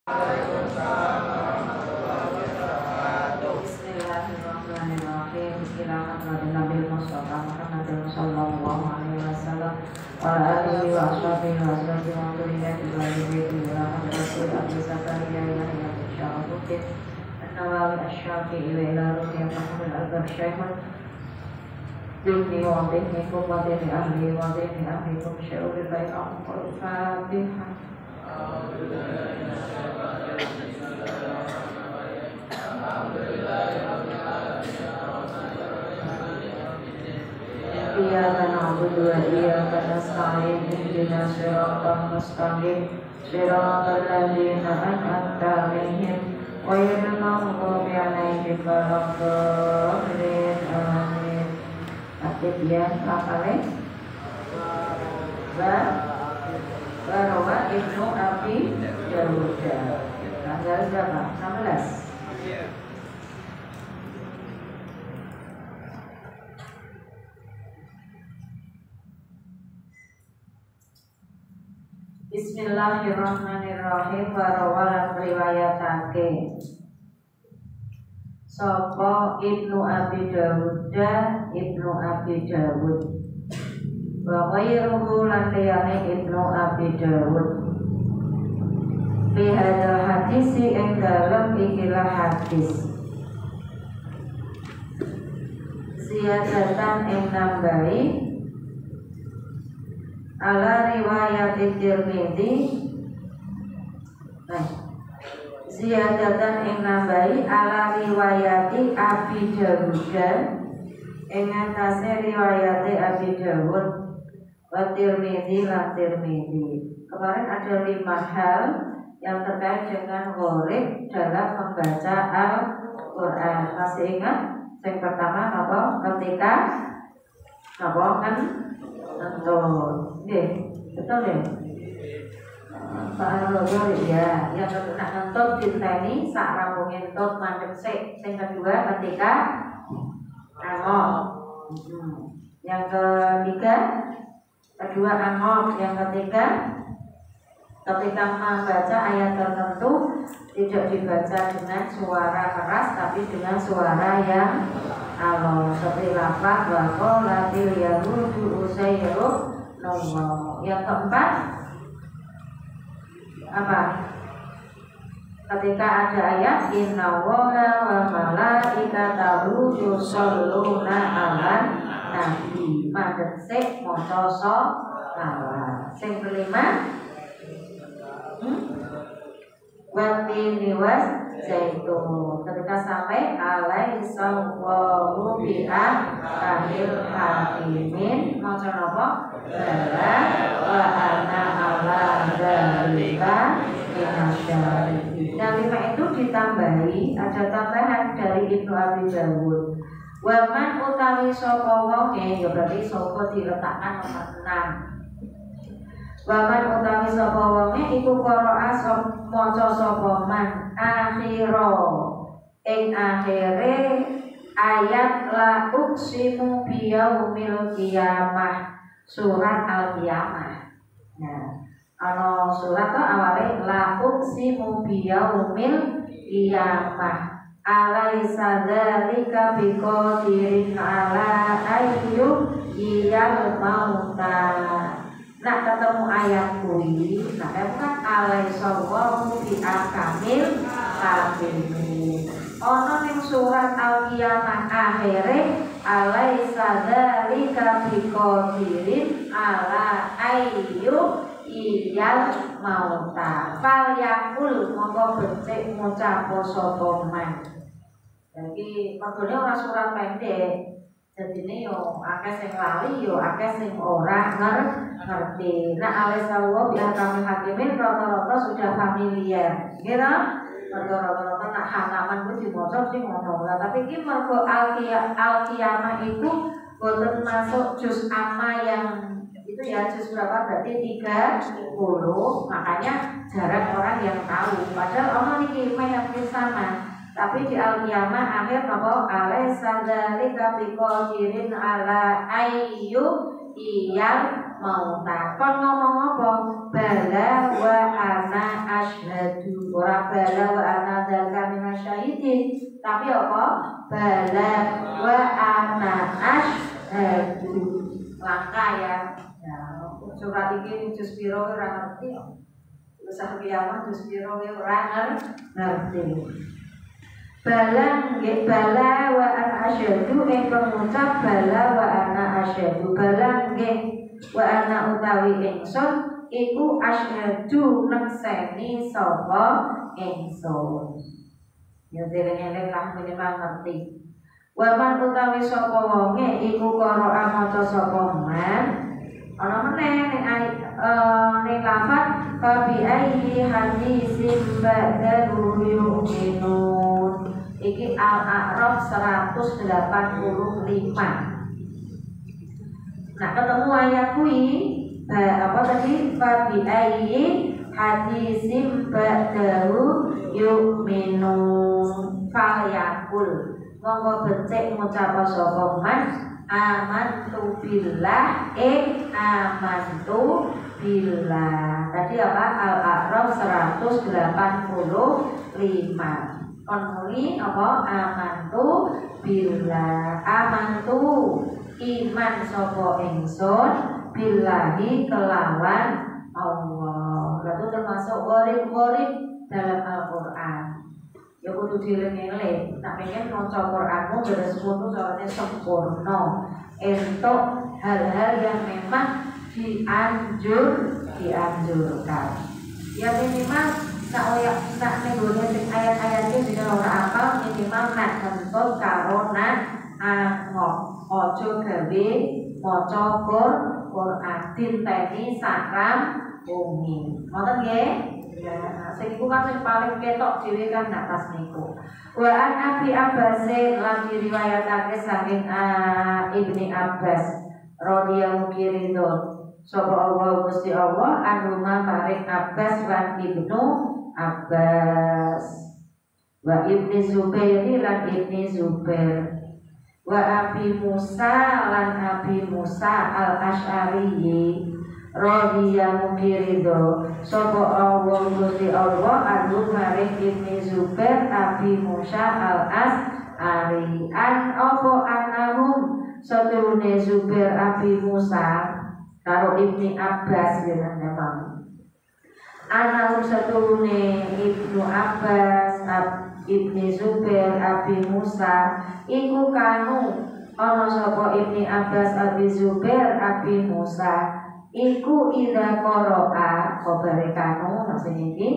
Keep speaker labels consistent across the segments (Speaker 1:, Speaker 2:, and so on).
Speaker 1: Bismillahirrahmanirrahim. Bismillahirrahmanirrahim. Nabi Mustafa Muhammad sallallahu alaihi wasallam wa alihi wa sahbihi wa sallam wa turiyat ibadihi wa rasul Abu Zakaria Yahya Syarafuddin An-Nawawi Asy-Syafi'i wa ila ruqyah Muhammad al-Barsyaihun Dini wa dinikum wa dini ahli wa dini ahlikum syai'ul baikam al-Fatihah. Iyyaka na'budu wa iyyaka nasta'in ihdinas siratal mustaqim siratal ladzina an'amta 'alaihim ghairil maghdubi 'alaihim waladdallin amin. Aktif ya, hafalin. Barowa Ibnu Abi Dawud. Tanggal berapa? 16. Bismillahirrahmanirrahim. Warawal riwayatake sapa Ibnu Abi Dawud wa ghairuhu lan liyane Ibnu Abi Dawud fi hadzal hadisi ing dalem ikilah hadis ziyadatan ing nambahi ala riwayat Tirmidzi. Ziyadatan ing nambahi ala riwayati Abi Dawud ing atase riwayate Abi Dawud wa Tirmidzi lan Tirmidzi. Kemarin ada 5 hal yang terkait dengan gharib dalam membaca Al-Qur'an. Masih ingat? Yang pertama apa? Ketika apa kan? Betul. Betul ya? Pak Al-Gharib ya. Yang kedua ngentut dinteni sak rambung ngentut mandeg sik. Yang kedua ketika angop. Yang kedua angop. Yang ketiga ketika membaca ayat tertentu tidak dibaca dengan suara keras tapi dengan suara yang halus seperti lafaz wa qalatil yahudu usairu Allah. Yang keempat apa? Ketika ada ayat innallaha wa malaikatahu yusholluna 'alan nabi madhek maca shalawat. Sing kelima watini was zaitun. Ketika sampai alaihissallahu bi'ah kahil hakimin maca napa? Bala wa ana ala dzalika minasyarikin. Yang 5 itu ditambahi, ada tambahan dari Ibnu Abi Dawud. Wa man utawi sapa wong ya berarti sapa diletakkan nomor 6. Waman utawi sapa wonge iku qira'a maca sapa man akhira ing akhire ayat la uqsimu biyaumil qiyamah surat al-qiyamah. Nah, ana surat to awale la uqsimu biyaumil qiyamah alaisa dzalika biqadirin ala ayyu iyal mauta. Nak ketemu ayat kuwi, nah kan alaihissallahu bi akamil hakimin. Ono ning surat Al-Qiyamah akhire alaisa dzalika biqadirin ala ayyu iyal mauta. Fal yakul mongko becik ngucap sapa man. Jadi padane ora surat pendek. Jadi ini yo akeh sing lali yo akeh sing ora ngerti. Nah alaihissallahu bi akamil hakimin rata-rata sudah familiar. Kira rata-rata nak hataman kuwi dimaca sing ngono. Tapi iki mergo al-qiyamah itu boten masuk juz amma yang itu ya juz berapa berarti 30. Makanya jarang orang yang tahu. Padahal ono niki yang sama. Tapi di al-qiyamah akhir napa alaisa dzalika biqadirin ala ayyu iyal mauta. Kon ngomong apa? Bala wa ana asyhadu. ora bala wa ana dzalika minasyahidin, tapi apa? Bala wa ana asyhadu. Langka ya. Surat iki juz piro ora ngerti. Usah kiamat juz piro ora ngerti. Bala nggih bala wa ana asyhadu ing pengucap bala wa ana asyhadu. Bala nggih wa ana utawi ingsun iku asyhadu nekseni sapa ingsun. Ya dereng-dereng lah minimal ngerti. Wa man utawi sapa wonge iku qara maca sapa man ana meneh ning lafaz fa bi ayyi hadisin ba'dahu yu'minun. Iki Al-A'raf 185. Nah, ketemu ayat kuwi apa tadi? Fa bi ayyi hadisim ba'dahu yu'minun. Fal yakul monggo becik ngucap sapa man amantu billah amantu billah. Tadi apa? Al-A'raf 185. Konmuli apa? Amantu billah. Amantu iman sapa ingsun billahi kelawan Allah. Itu termasuk gharib-gharib dalam Al-Qur'an. Ya kudu dieling-eling. Tak pengen maca Qur'anmu beres kudu soalnya sempurna. Entuk hal-hal yang memang dianjurkan. Ya minimal nak nenggone sing ayat-ayatnya di dalam akal minimal nak kentut karo nak ojo gawe maca Qur'an dinteni sakram bumi. Ngoten nggih? Ya, sing iku kan sing paling ketok dhewe kan nak tas niku. Wa an Abi Abbas lan diriwayatake saking Ibni Abbas radhiyallahu anhu. Sapa Allah Gusti Allah anu maring Abbas lan Ibnu Abbas. Wa Ibni Zubair lan Ibni Zubair. Wa Abi Musa lan Abi Musa al-Asy'ari radhiyallahu anhu. Sapa Allah Gusti Allah anu maring Ibni Zubair Abi Musa al-Asy'ari an apa anahum saturune Zubair Abi Musa karo Ibni Abbas ya memang. Anahum saturune Ibnu Abbas Ibni Zubair Abi Musa iku kanu ana sapa Ibni Abbas Abi Zubair Abi Musa iku idza qara'a khabare kanu maksudnya iki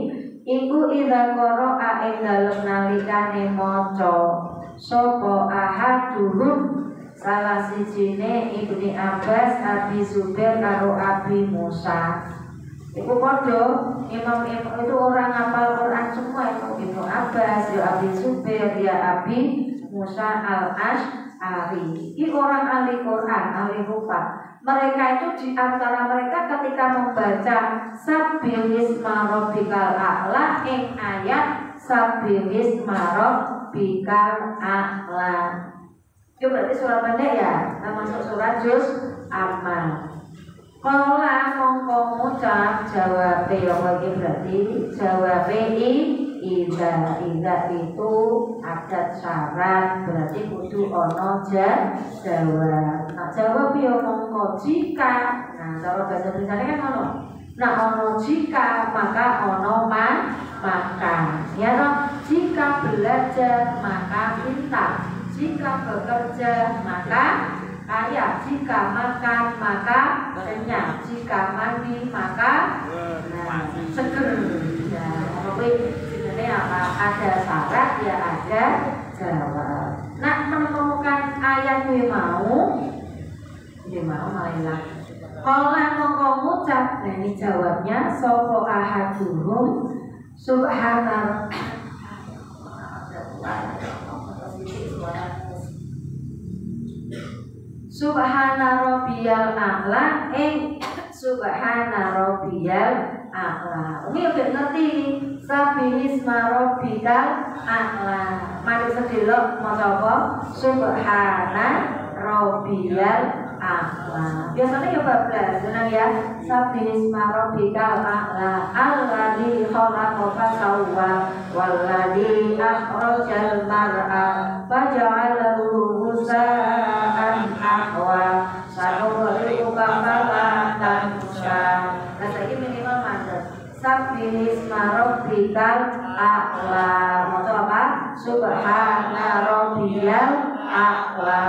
Speaker 1: iku idza qara'a ing dalem nalikane maca sapa ahaduhum salah sijine Ibni Abbas Abi Zubair karo Abi Musa iku padha imam itu orang hafal Quran semua itu Ibnu Abbas ya Abi Zubair ya Abi Musa al-Asy'ari. Ini orang ahli Quran, ahli hufaz. Mereka itu di antara mereka ketika membaca Sabbihisma rabbikal a'la ing ayat Sabbihisma rabbikal a'la. Itu berarti surat pendek ya, termasuk surat juz Amma. Kala mongko ngucap jawabe apa iki berarti jawabe Iza itu adat syarat berarti kudu ono jawab. Nah jawab yo mongko jika. Nah cara bahasa Indonesia kan ono. Nah ono jika maka ono maka. Ya toh jika belajar maka pintar. Jika bekerja maka kaya. Jika makan maka kenyang. Jika mandi maka seger. Ya ada syarat ya ada jawab. Nah menemukan ayat gue mau malah. Kalau mongko ngucap, nah ini jawabnya sopo ahaduhum subhanallah. Subhana rabbiyal a'la subhana rabbiyal a'la. Umi udah ngerti Sabbihisma rabbikal a'la. Mari sedelok maca apa? Subhana rabbiyal a'la. Biasanya ya bablas, senang ya. Sabbihisma rabbikal a'la alladzi khalaqa fasawwa walladzi akhrajal mar'a faja'alahu ghusaan ahwa sanuqri'uka fala tansha. Nah, saiki minimal mandek. Sabbihisma rabbikal a'la. Maksud apa? Subhana rabbiyal a'la.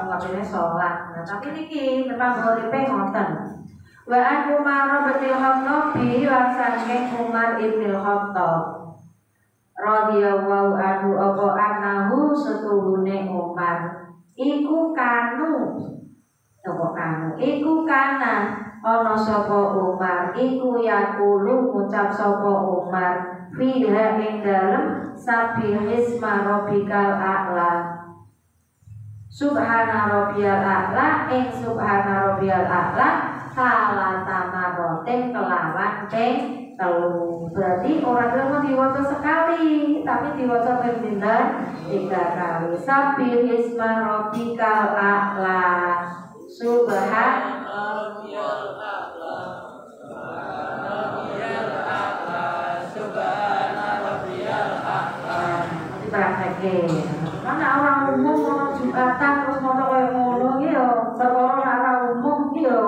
Speaker 1: Ngapine sholat. Nah, tapi niki memang uripe ngoten. Wa an Umar bin Khattab lan saking Umar bin Khattab radhiyallahu anhu apa anahu setuhune Umar iku kanu iku kana ana sapa Umar iku yaqulu ngucap sapa Umar fiha ing dalem sabbihisma rabbikal a'la subhana rabbiyal a'la ing subhana rabbiyal a'la salah sama roten kelawan ping telu. Berarti orang itu diwaca sekali, tapi diwaca ping pinten 3 kali. Sabbihisma rabbikal a'la subhana rabbiyal a'la subhana rabbiyal a'la. Dipraktekke. Mana orang umum mau Jumatan terus mau koyo ngono iki yo, perkara ora umum iki yo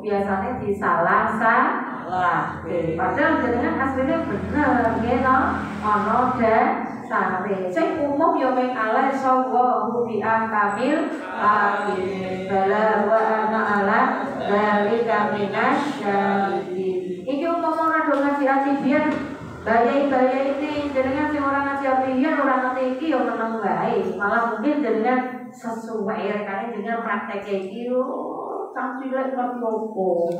Speaker 1: biasanya disalah-salah. Padahal jenengan aslinya bener nggih to. Ana dasare. Sing umum yo ming ala sallallahu bi akamil amin. Bala wa ana ala dzalika minasyahidin. Iki umum ora do ngaji atibian. Bayai ini jenengan sing ora ngaji atibian ora ngerti iki yo meneng wae. Malah mungkin jenengan sesuai rekane dengan praktek iki sang cilik ngerti opo.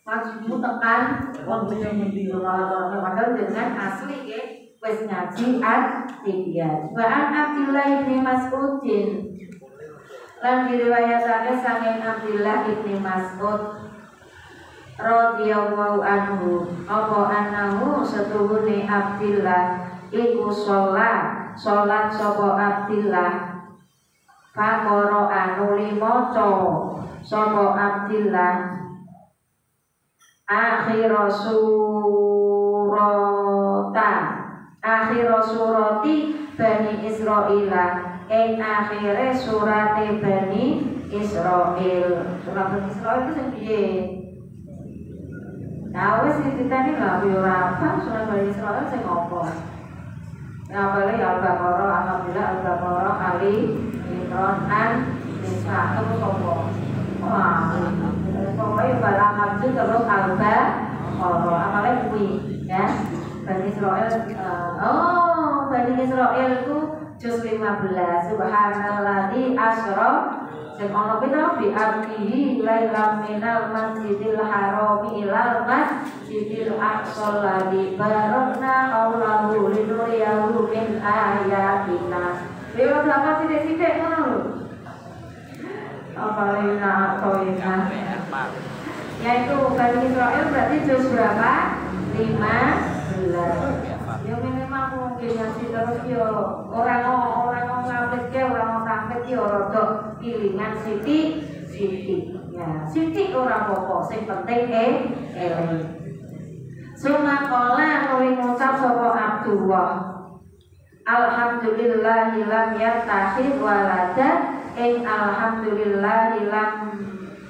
Speaker 1: Maksudmu tekan wong ngendi padahal dengan asli nggih wis ngaji atibian. Wa an Abdullah bin Mas'udin lan diriwayatake saking Abdullah bin Mas'ud radhiyallahu anhu apa anahu setuhune Abdullah iku salat sapa Abdullah faqara anuli maca sapa Abdullah akhir surati Bani Israila ing akhire surate Bani Israil. Surat Bani Israil itu sing piye? Nah, wis dititeni lha yo ora apa surat Bani Israil sing opo? Ya boleh Al-Baqarah, alhamdulillah Al-Baqarah, Ali, Imran, Nisa, terus opo? Wah, pokoknya barang itu terus Al-Baqarah, apalagi kuwi, ya. Bani Israil, Bani Israil itu juz 15. Subhanalladzi asra sing ana pira bi abdihi lailam minal masjidil harami ilal masjidil aqsal ladzi barakna haulahu linuriyahu min ayatina. Lewat berapa sithik-sithik ngono lho. Apalina atoina. Yaitu Bani Israil berarti juz berapa? 15. Ya minimal mungkin ngaji terus yo orang ngapit ke orang ngapit yo rada kilingan sithik ya sithik ora apa-apa sing penting eling. Sumakola luwih ngucap sapa Abdullah alhamdulillahi lam yattakhid walada ing alhamdulillahi lam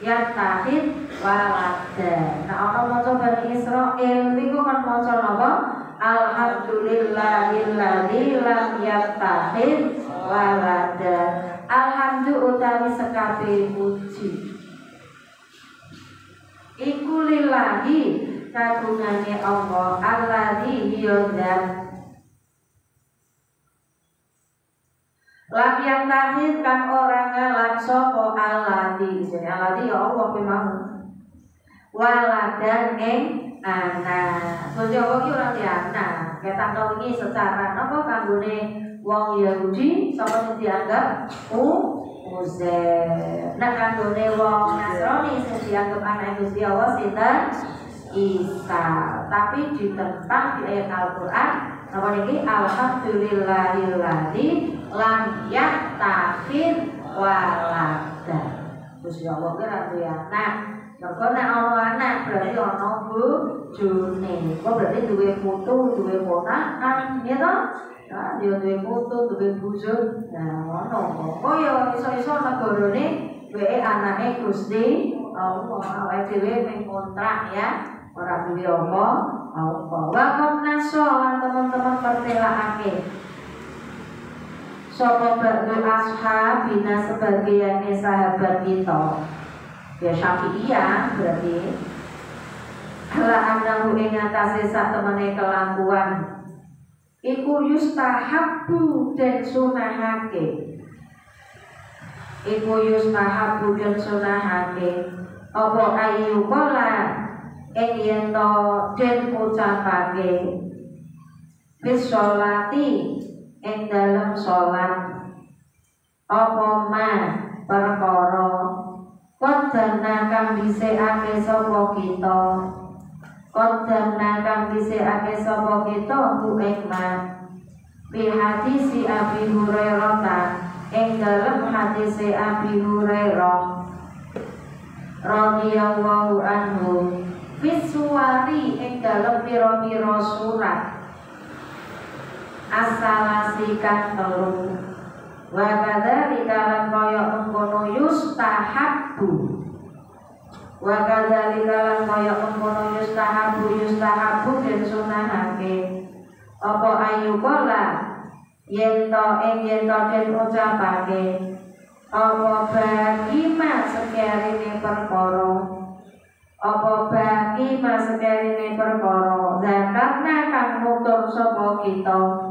Speaker 1: yattakhid walada. Nah ana maca Bani Israil niku kan maca napa? Alhamdulillahilladzi lam yattakhid walada. Alhamdulillah utawi sekabe puji iku lillahi kagungane Allah alladzi yadzat lam yattakhid kan ora ngalah sapa alladzi. Jadi alladzi ya Allah kuwi mau waladan ing anak. Soalnya Allah ki ora di anak. Kita tahu ini secara apa kanggone wong Yahudi sapa sing dianggap Uzair. Nah kanggone wong Nasrani sing dianggap anak Gusti Allah sinten? Isa. Tapi ditentang di ayat Al-Qur'an napa niki alhamdulillahilladzi lam yattakhid walada. Gusti Allah ki ora duwe anak. Mergo nek ana anak berarti ana bojone. Kok berarti duwe putu, duwe ponakan, ya toh? Nah, dia duwe putu, duwe bojo. Nah, ngono. Kok ya iso-iso negarane duwe anake Gusti Allah. Awake dhewe ning kontrak ya. Ora duwe apa. Wa komnaso lan teman-teman pertelakake. Sapa ba'du ashabina sebagian sahabat kita. Ya Syafi'iyah berarti ala anahu ing atase sak temene kelakuan iku yustahabbu den sunahake. Iku yustahabbu den sunahake apa ayu kala ing yen to den ucapake bis sholati ing dalem salat apa ma perkara kodana kang dhisikake sapa kita. Kodana kang dhisikake sapa kita ku ing ma bi hadis Abi Hurairah ing dalem hadis Abi Hurairah radhiyallahu anhu visuari ing dalem pira-pira surat asalasi kang telu. Wa kadzalika lan kaya mengkono yustahabbu. Wa kadzalika lan kaya mengkono yustahabbu den sunahake. Apa ayu kala yen to den ucapake apa bagi mas sekerine perkara. Apa bagi mas sekerine perkara zakatna kang nutur sapa kita.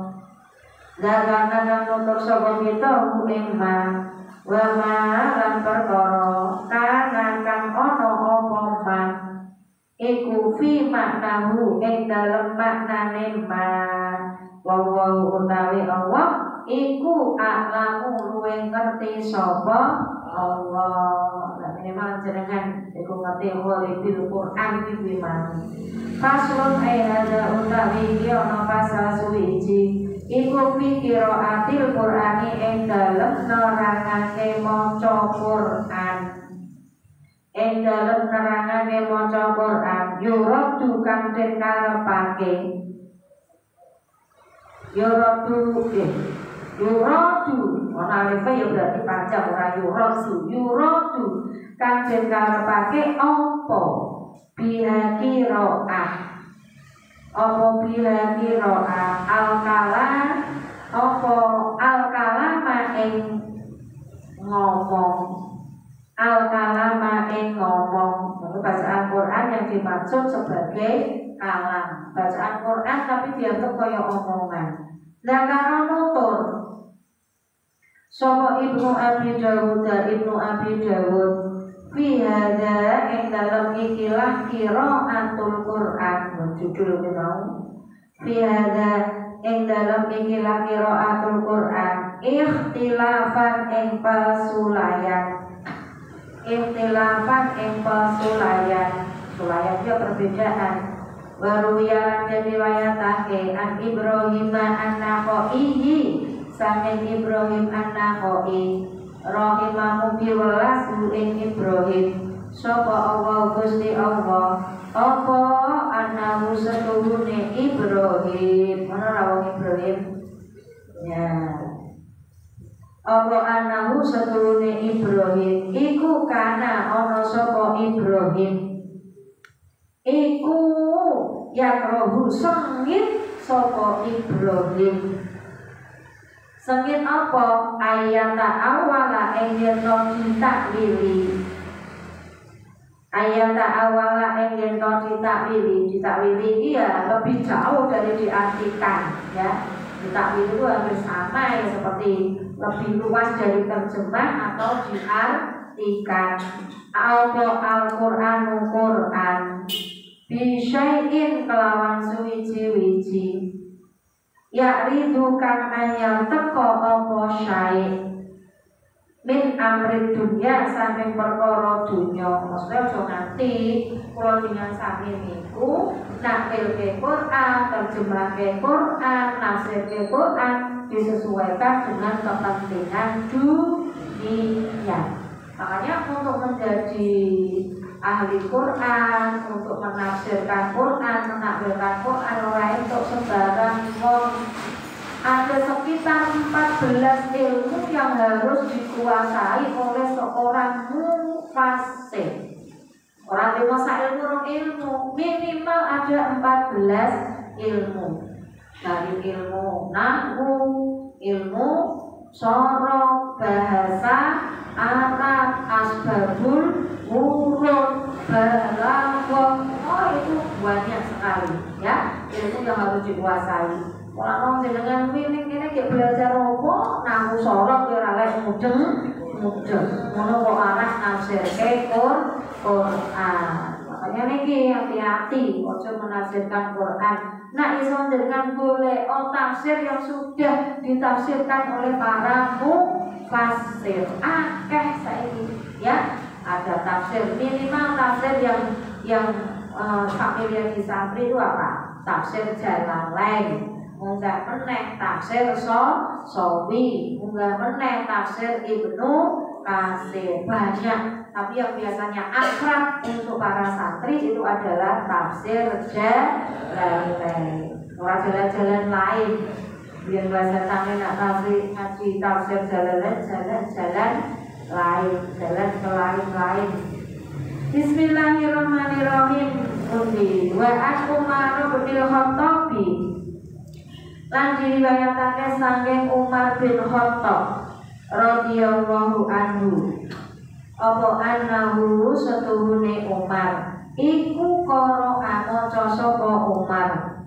Speaker 1: Zakatna kang nutur sapa kita ku ing ma wa ma lan perkara kana kang ana apa ma iku fi maknahu ing dalem maknane ma wa utawi Allah iku a'lamu luwih ngerti sapa Allah. Lah minimal jenengan iku ngerti bil Quran iki man. Faslun ayat utawi iki ana pasal suwiji iku qiraatil Qur'ani ing dalem nerangake maca Qur'an. Ing dalem nerangake maca Qur'an yuradu kang den karepake. Yuradu ana alif ya berarti panjang ora yuradu kang den karepake apa bila qiraah apa bila qiraah al-kalama ing ngomong. Al-kalama ing ngomong. Bacaan Quran yang dimaksud sebagai kalam. Bacaan Quran tapi dianggap kaya omongan. Zakara nutur sapa Ibnu Abi Dawud fi hadza ing dalem ikilah qiraatul Quran judul menau fi hadza ing dalem ikilah qiraatul Quran ikhtilafan ing pasulayan sulayan dia perbedaan waruya dan riwayatake an Ibrahim an-Nakhai saking Ibrahim an-Nakhai rahimahu biwelas ing Ibrahim sapa Allah Gusti Allah apa anahu setuhune Ibrahim mana rawang Ibrahim ya apa anahu setuhune Ibrahim iku kana ana sapa Ibrahim iku yakrohu sengit sapa Ibrahim. Sengit apa? Ayat awala ing yen ditakwili. Ayat awala ing yen ditakwili. Ditakwili iki ya lebih jauh dari diartikan ya. Ditakwili itu hampir sama ya seperti lebih luas dari terjemah atau diartikan. Apa Al-Qur'anu Qur'an bisyai'in kelawan suwiji-wiji ya'ridu kang anyar teko apa syai' min amri dunya saking perkara dunya. Maksudnya aja nganti kula dengan sami niku nakilke Quran, terjemahke Quran, nafsirke Quran disesuaikan dengan kepentingan dunia. Makanya untuk menjadi ahli Quran, untuk menafsirkan Quran, menakwilkan Quran, lain untuk sembarang wong. Ada sekitar 14 ilmu yang harus dikuasai oleh seorang mufasir. Orang dewasa ilmu minimal ada 14 ilmu. Dari ilmu nahwu, ilmu sorof, bahasa Arab, asbabul wurud, balaghah. Oh, itu banyak sekali ya ilmu yang harus dikuasai. Orang dengan mining ini kayak belajar apa? Nahwu sorof ya ora lek mudeng. Ngono kok arah nafsirke Quran. Makanya niki hati-hati ojo menafsirkan Quran. Nah, iso dengan boleh tafsir yang sudah ditafsirkan oleh para mufasir. Akeh saiki ya. Ada tafsir minimal tafsir yang familiar di santri itu apa? Tafsir Jalalain. Munggah meneh tafsir Sawi, munggah meneh tafsir Ibnu Katsir. Banyak, tapi yang biasanya akrab untuk para santri itu adalah tafsir Jalalain. Ora jalan-jalan lain. Biar bahasa tangan nak ngaji tafsir Jalalain, jalan lain, jalan ke lain. Bismillahirrahmanirrahim. Wa Umar bin Khattab lan diriwayatake saking Umar bin Khattab radhiyallahu anhu apa annahu setuhune Umar iku qara'a maca sapa Umar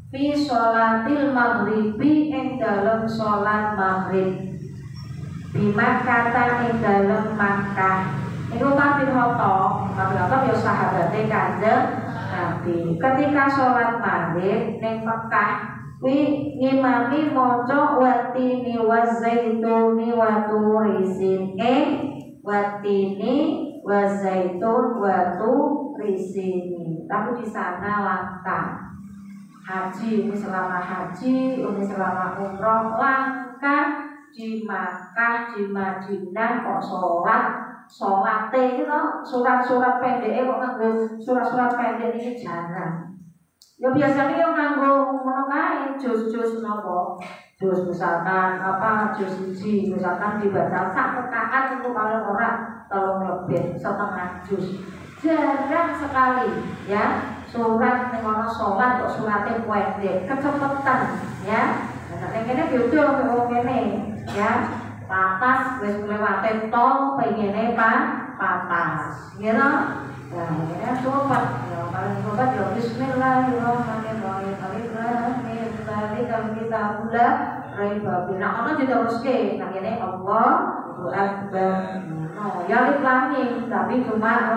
Speaker 1: fi sholatil maghribi ing dalem salat maghrib di Makkah ing dalem Makkah. Iku Umar bin Khattab ya sahabate Kanjeng Nabi. Ketika sholat maghrib ning Mekah ngimami maca watini wazaituni waturisin watini wazaitun waturisini. Tapi di sana langka haji, ini selama haji, ini selama umroh langka di Makkah, di Madinah kok sholat itu surat-surat pendek kok nganggo surat-surat pendek ini jarang. Ya biasanya yang nganggo ngono kae jus-jus napa? Jus misalkan jus siji misalkan dibaca sak rakaat itu paling ora 3 lebih setengah jus. Jarang sekali ya surat ning ana salat kok surate pendek, kecepetan ya. Nah nek kene beda karo kene ya. Patas wis lewate tol pengene patas. Nggih to? Nah, ini sobat, paling sobat ya Bismillahirrahmanirrahim. Kalau kita mula Raibabi. Nah, ono diteruske. Nah, ini Allahu Akbar. No, ya alif lam mim, tapi cuma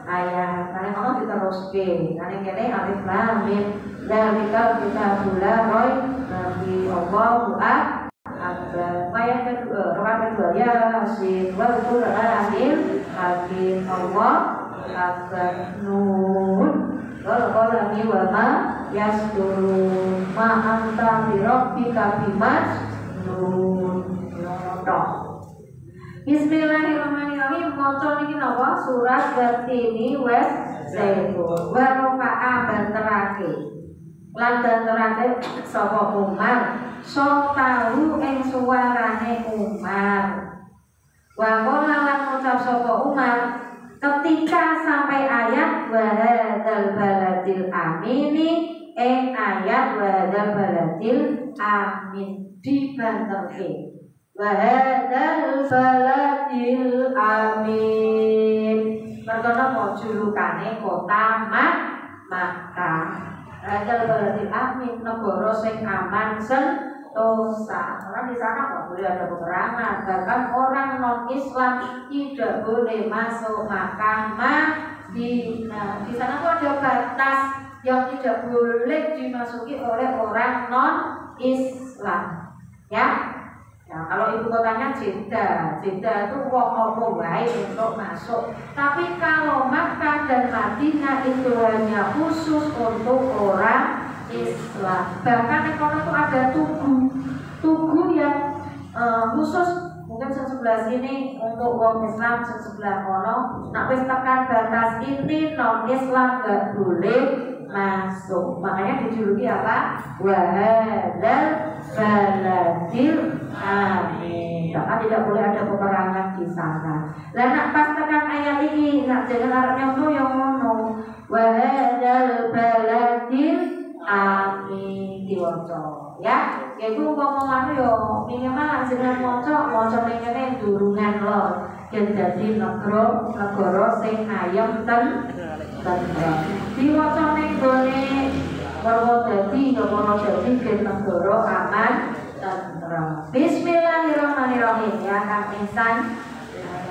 Speaker 1: ayat. Nah, ono diteruske. Nah, ini alif lam mim. Dzalika kita mula Raibabi. Allahu Akbar. Ayat kedua, Yasin wal Qur'anil Hakim. Allah Akbar. Nun wal qalami wa ma yasturun ma anta bi rabbika bimasnun. Bismillahirrahmanirrahim. Maca niki napa? Surat Watini was Zaitun. Wa rafa'a banterake. Lan banterake sapa Umar sotahu ing suarane Umar. Wa qala lan ngucap sapa Umar ketika sampai ayat wahadzal baladil amini ayat wahadzal baladil amin dibanterke wahadzal baladil amin merkono mau julukane kota Makkah. Wahadzal baladil amin negara sing aman sentosa. Karena di sana nggak boleh ada peperangan, bahkan orang non Islam tidak boleh masuk Makkah Madinah. Di sana tuh ada batas yang tidak boleh dimasuki oleh orang non Islam. Ya, nah, kalau ibu kotanya Jeddah itu wong wae untuk masuk. Tapi kalau Makkah dan Madinah itu hanya khusus untuk orang Islam. Bahkan di kono itu ada tugu yang khusus, mungkin sebelah sini untuk wong Islam sebelah kono. Nak wis tekan batas ini non Islam gak boleh masuk. Makanya dijuluki apa? Wahadal baladil amin. Karena tidak boleh ada peperangan di sana. Lah nak pas tekan ayat ini nak jangan arep ngono. Wahadal baladil amin diwaca. Ya, yaitu umpama yo minimal jenengan maca ning kene durungan lor yen dadi negara sing ayem tentrem. Diwaca ning gone Purwodadi yo kono dadi negara aman tentrem. Bismillahirrahmanirrahim ya Kang Ihsan.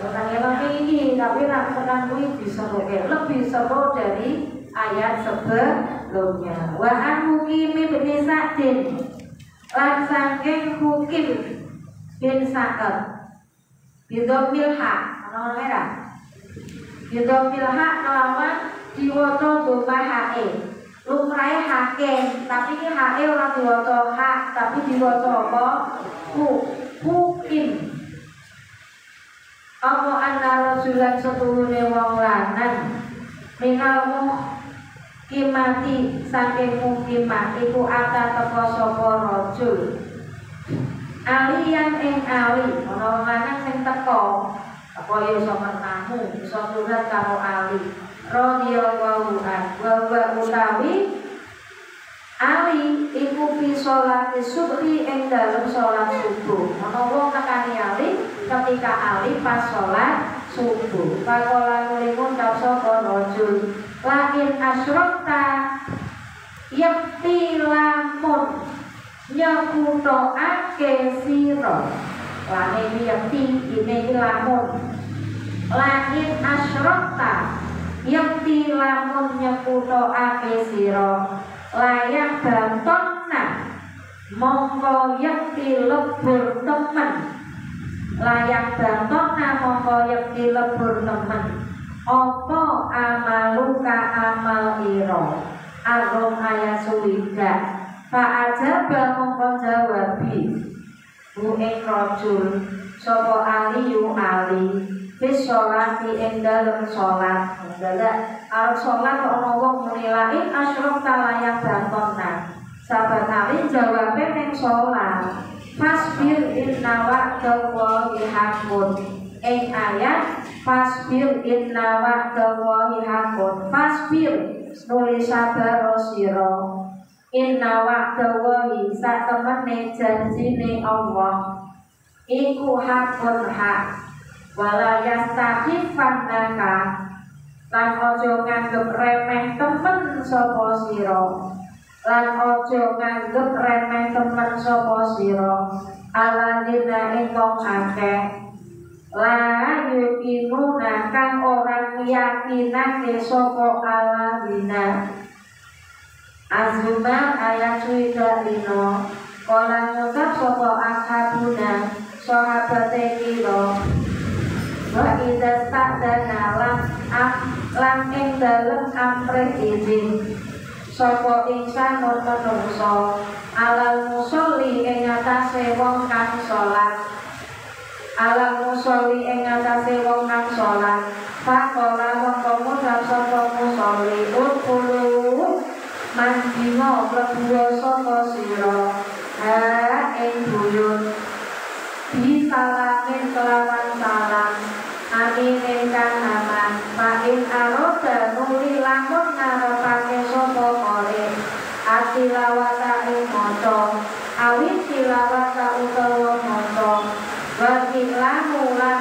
Speaker 1: Pertanyaan ini tapi nak tekan kuwi bisa lebih seru dari ayat sebelumnya. Wa an Hukim bin Sa'din lan saking Hukim bin Sa'ad bidomil hak ana merah bidomil hak kelawan diwaca domah hae lumrahe hakim tapi iki hae ora diwaca hak tapi diwaca apa Hukim apa ana rasulan setuhune wong lanang minal kimati saking mukimat iku ata teko sapa rajul aliyan ing ali ana wong lanang sing teko apa ya sapa tamu iso surat karo ali radhiyallahu anhu wa utawi ali iku fi sholati subhi ing dalem salat subuh ana wong tekani ali ketika ali pas salat subuh pakola nulimun sapa rajul lain asyrokta yakti lamun nyekutoake siro lain yakti ini lamun lain asyrokta yakti lamun nyekutoake siro layak bantonna mongko yakti lebur temen layak bantonna mongko yakti lebur temen opo amaluka amal iro arum ayat suwida fa aja mongko jawabi bu ing rajul sapa aliyu ali bis sholati ing dalem sholat ndak arep sholat ana wong muni lain asyraf layak bantona sahabat ali jawabe ning sholat fasbir inna wa'dallahi haqqun ing ayat fasbir inna wa'dallahi haqqun fasbir nulis sabar sira inna wa'dallahi sak temene janjine Allah iku haqqun hak wala yastakhifannaka lan aja nganggep remeh temen sapa sira lan aja nganggep remeh temen sapa sira aladina ing wong akeh la yuqinuna kang orang yakinake sapa aladina azumar ayat suida lino kala ngucap sapa ashabuna sahabate kira wa idza sta'dana lan ing dalem amrih izin sapa insan manungsa alal musolli ing atase wong kang salat alam musolli ing atase wong kang salat faqala mongko ngucap sapa musolli ulul mandino mlebu sapa sira ha ing buyut di salamin kelawan salam amin ingkang aman pain aroda nuli lamun ngarepake sapa kore atilawata ing maca awit tilawata utawa maca wa iklamu lan